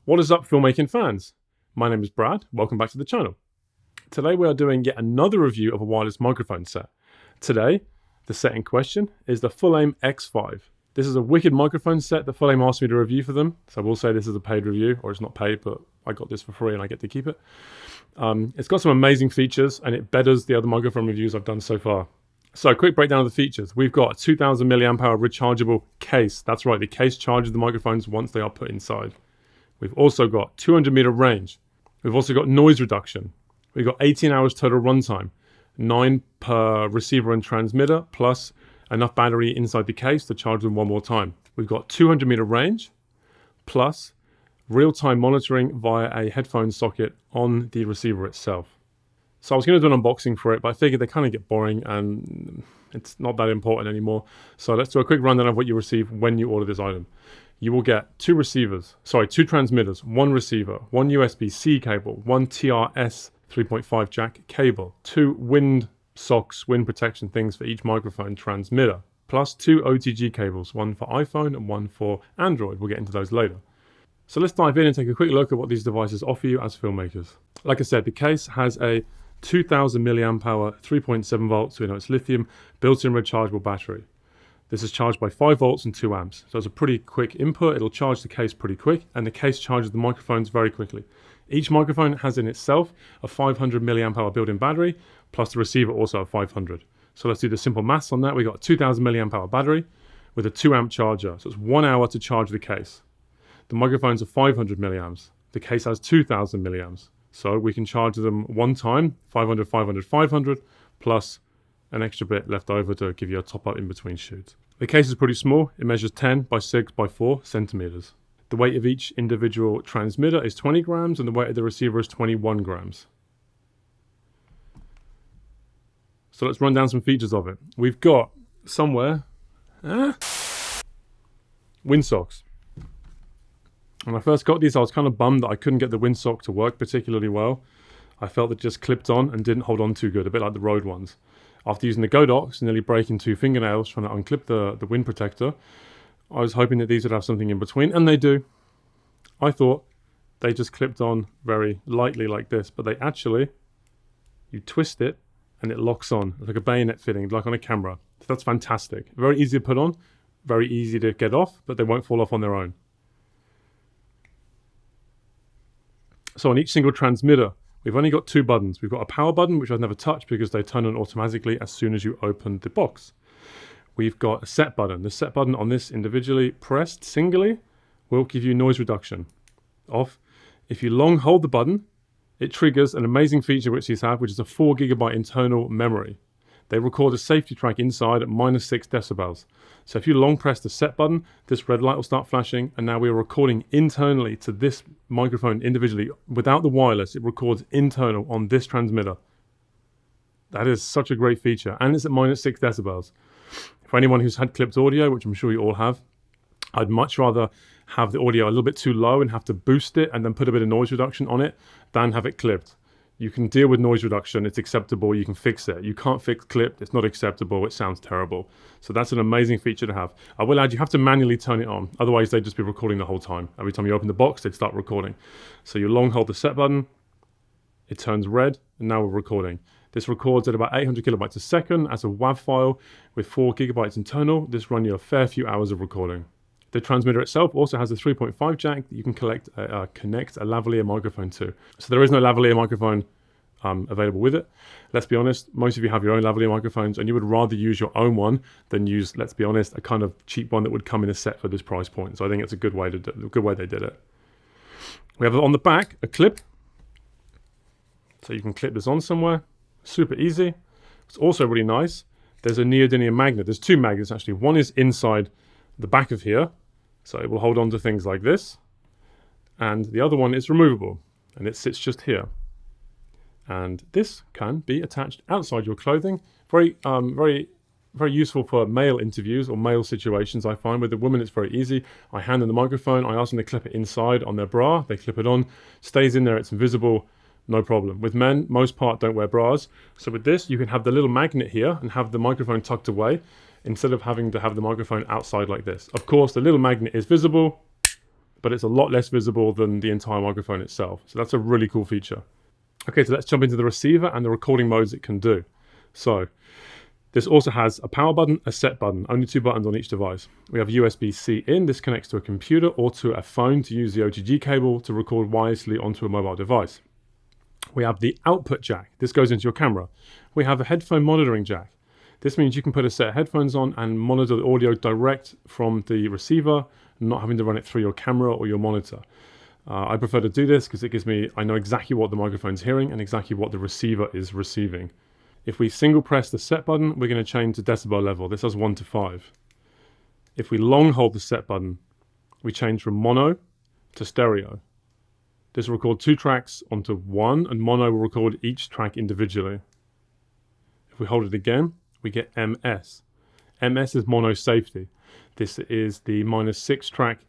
What is up, filmmaking fans? My name is Brad. Welcome back to the channel. Today we are doing yet another review of a wireless microphone set. Today, the set in question is the Fulaim X5. This is a wicked microphone set that Fulaim asked me to review for them. So I will say this is a paid review, or it's not paid, but I got this for free and I get to keep it. It's got some amazing features and it betters the other microphone reviews I've done so far. So a quick breakdown of the features. We've got a 2000 milliamp hour rechargeable case. That's right, the case charges the microphones once they are put inside. We've also got 200 meter range. We've also got noise reduction. We've got 18 hours total runtime, 9 per receiver and transmitter, plus enough battery inside the case to charge them one more time. We've got 200 meter range, plus real-time monitoring via a headphone socket on the receiver itself. So I was going to do an unboxing for it, but I figured they kind of get boring and it's not that important anymore. So let's do a quick rundown of what you receive when you order this item. You will get two transmitters, one receiver, one USB-C cable, one TRS 3.5 jack cable, two wind protection things for each microphone transmitter, plus two OTG cables, one for iPhone and one for Android. We'll get into those later. So let's dive in and take a quick look at what these devices offer you as filmmakers. Like I said, the case has a 2000 milliamp hour, 3.7 volts, so we know it's lithium, built-in rechargeable battery. This is charged by 5 volts and 2 amps. So it's a pretty quick input. It'll charge the case pretty quick, and the case charges the microphones very quickly. Each microphone has in itself a 500 milliamp hour built-in battery, plus the receiver also a 500. So let's do the simple maths on that. We got a 2000 milliamp hour battery with a 2 amp charger. So it's 1 hour to charge the case. The microphones are 500 milliamps. The case has 2000 milliamps. So we can charge them one time, 500, 500, 500, plus an extra bit left over to give you a top up in between shoots. The case is pretty small. It measures 10 by 6 by 4 centimeters. The weight of each individual transmitter is 20 grams and the weight of the receiver is 21 grams. So let's run down some features of it. We've got somewhere windsocks. When I first got these, I was kind of bummed that I couldn't get the windsock to work particularly well. I felt it just clipped on and didn't hold on too good, a bit like the Rode ones. After using the Godox and nearly breaking 2 fingernails trying to unclip the wind protector, I was hoping that these would have something in between, and they do. I thought they just clipped on very lightly like this, but they actually, you twist it and it locks on, like a bayonet fitting, like on a camera. So that's fantastic. Very easy to put on, very easy to get off, but they won't fall off on their own. So on each single transmitter, we've only got 2 buttons. We've got a power button, which I've never touched because they turn on automatically as soon as you open the box. We've got a set button. The set button on this individually pressed singly will give you noise reduction off. If you long hold the button, it triggers an amazing feature which these have, which is a 4 GB internal memory. They record a safety track inside at -6 decibels. So if you long press the set button, this red light will start flashing, and now we are recording internally to this microphone individually. Without the wireless, it records internal on this transmitter. That is such a great feature, and it's at -6 decibels. For anyone who's had clipped audio, which I'm sure you all have, I'd much rather have the audio a little bit too low and have to boost it and then put a bit of noise reduction on it than have it clipped. You can deal with noise reduction, it's acceptable, you can fix it. You can't fix clipped, it's not acceptable, it sounds terrible. So that's an amazing feature to have. I will add, you have to manually turn it on, otherwise they'd just be recording the whole time. Every time you open the box, they'd start recording. So you long hold the set button, it turns red, and now we're recording. This records at about 800 kilobytes a second as a WAV file with 4 gigabytes internal. This runs you a fair few hours of recording. The transmitter itself also has a 3.5 jack that you can connect a lavalier microphone to. So there is no lavalier microphone available with it. Let's be honest, most of you have your own lavalier microphones and you would rather use your own one than use, let's be honest, a kind of cheap one that would come in a set for this price point. So I think it's a good way they did it. We have on the back a clip. So you can clip this on somewhere. Super easy. It's also really nice. There's a neodymium magnet. There's 2 magnets actually. One is inside the back of here, so it will hold on to things like this. And the other one is removable, and it sits just here. And this can be attached outside your clothing. Very useful for male interviews or male situations, I find. With the women, it's very easy. I hand them the microphone. I ask them to clip it inside on their bra. They clip it on. Stays in there. It's invisible. No problem. With men, most part don't wear bras. So with this, you can have the little magnet here and have the microphone tucked away instead of having to have the microphone outside like this. Of course, the little magnet is visible, but it's a lot less visible than the entire microphone itself. So that's a really cool feature. Okay, so let's jump into the receiver and the recording modes it can do. So this also has a power button, a set button, only 2 buttons on each device. We have USB-C in, this connects to a computer or to a phone to use the OTG cable to record wirelessly onto a mobile device. We have the output jack, this goes into your camera. We have a headphone monitoring jack. This means you can put a set of headphones on and monitor the audio direct from the receiver, not having to run it through your camera or your monitor. I prefer to do this because it gives me, I know exactly what the microphone's hearing and exactly what the receiver is receiving. If we single press the set button, we're going to change the decibel level. This has 1 to 5. If we long hold the set button, we change from mono to stereo. This will record 2 tracks onto 1, and mono will record each track individually. If we hold it again, we get MS. MS is mono safety. This is the -6 track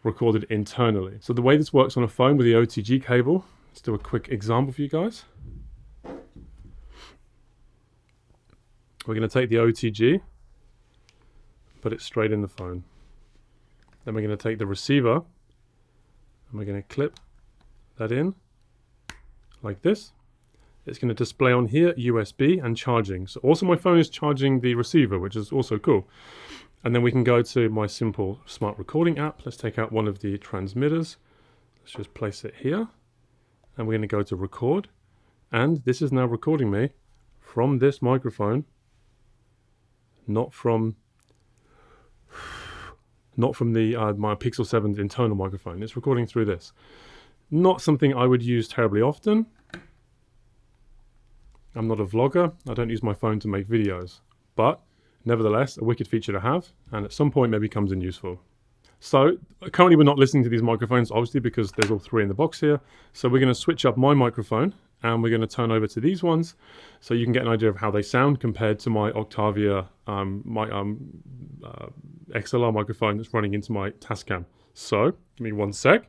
recorded internally. So the way this works on a phone with the OTG cable, let's do a quick example for you guys. We're going to take the OTG, put it straight in the phone. Then we're going to take the receiver and we're going to clip that in like this. It's going to display on here USB and charging. So also my phone is charging the receiver, which is also cool. And then we can go to my simple smart recording app. Let's take out one of the transmitters. Let's just place it here. And we're going to go to record. And this is now recording me from this microphone, not from the my Pixel 7's internal microphone. It's recording through this. Not something I would use terribly often. I'm not a vlogger. I don't use my phone to make videos. But nevertheless, a wicked feature to have, and at some point maybe comes in useful. So currently we're not listening to these microphones, obviously, because there's all 3 in the box here. So we're going to switch up my microphone, and we're going to turn over to these ones, so you can get an idea of how they sound compared to my Octavia, XLR microphone that's running into my Tascam. So give me 1 sec.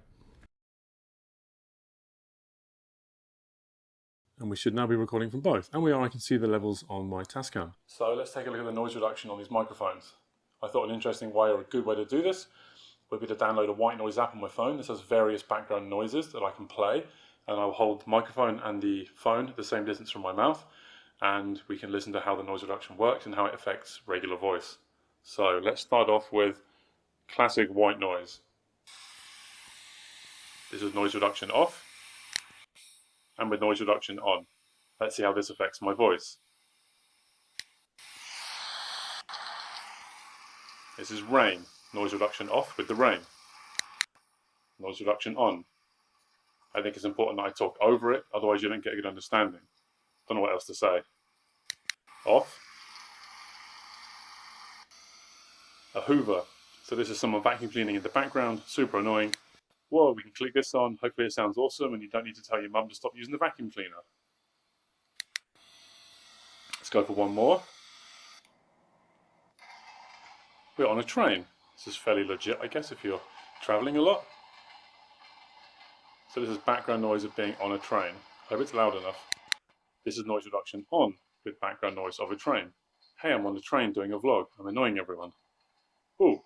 And we should now be recording from both. And we are, I can see the levels on my Tascam. So let's take a look at the noise reduction on these microphones. I thought an interesting way, or a good way to do this, would be to download a white noise app on my phone. This has various background noises that I can play. And I'll hold the microphone and the phone at the same distance from my mouth. And we can listen to how the noise reduction works and how it affects regular voice. So let's start off with classic white noise. This is noise reduction off. And with noise reduction on. Let's see how this affects my voice. This is rain. Noise reduction off with the rain. Noise reduction on. I think it's important that I talk over it, otherwise you don't get a good understanding. Don't know what else to say. Off. A hoover. So this is someone vacuum cleaning in the background, super annoying. Whoa, we can click this on, hopefully it sounds awesome and you don't need to tell your mum to stop using the vacuum cleaner. Let's go for one more. We're on a train. This is fairly legit, I guess, if you're travelling a lot. So this is background noise of being on a train. Hope it's loud enough. This is noise reduction on with background noise of a train. Hey, I'm on the train doing a vlog. I'm annoying everyone. Ooh.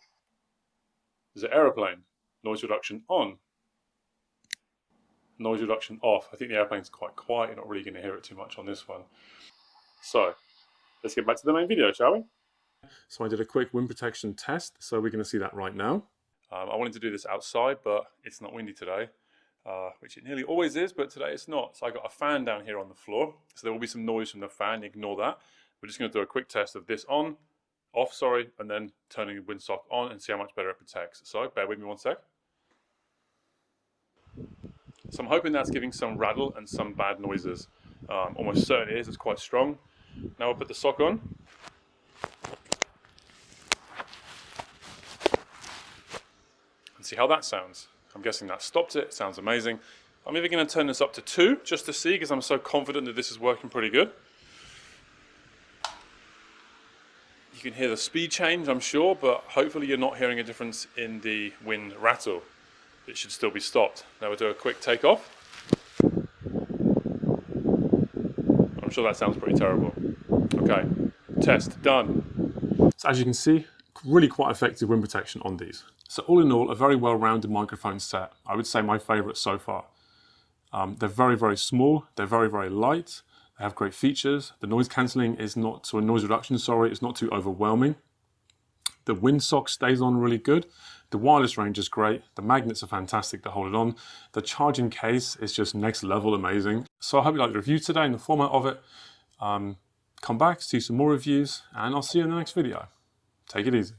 There's an aeroplane. Noise reduction on. Noise reduction off. I think the airplane's quite quiet. You're not really going to hear it too much on this one. So, let's get back to the main video, shall we? So I did a quick wind protection test, so we're going to see that right now. I wanted to do this outside, but it's not windy today, which it nearly always is, but today it's not. So I got a fan down here on the floor, so there will be some noise from the fan, ignore that. We're just going to do a quick test of this off, and then turning the windsock on and see how much better it protects. So bear with me 1 sec. So I'm hoping that's giving some rattle and some bad noises. Almost certain it is, it's quite strong. Now I'll put the sock on. And see how that sounds. I'm guessing that stopped it, it sounds amazing. I'm even going to turn this up to 2 just to see, because I'm so confident that this is working pretty good. You can hear the speed change, I'm sure, but hopefully you're not hearing a difference in the wind rattle. It should still be stopped. Now we'll do a quick takeoff. I'm sure that sounds pretty terrible. Okay, test done. So as you can see, really quite effective wind protection on these. So all in all, a very well-rounded microphone set. I would say my favorite so far. They're very, very small. They're very, very light. They have great features. The noise cancelling is not, so noise reduction, sorry, it's not too overwhelming. The windsock stays on really good. The wireless range is great. The magnets are fantastic to hold it on. The charging case is just next level amazing. So I hope you like the review today and the format of it. Come back, see some more reviews, and I'll see you in the next video. Take it easy.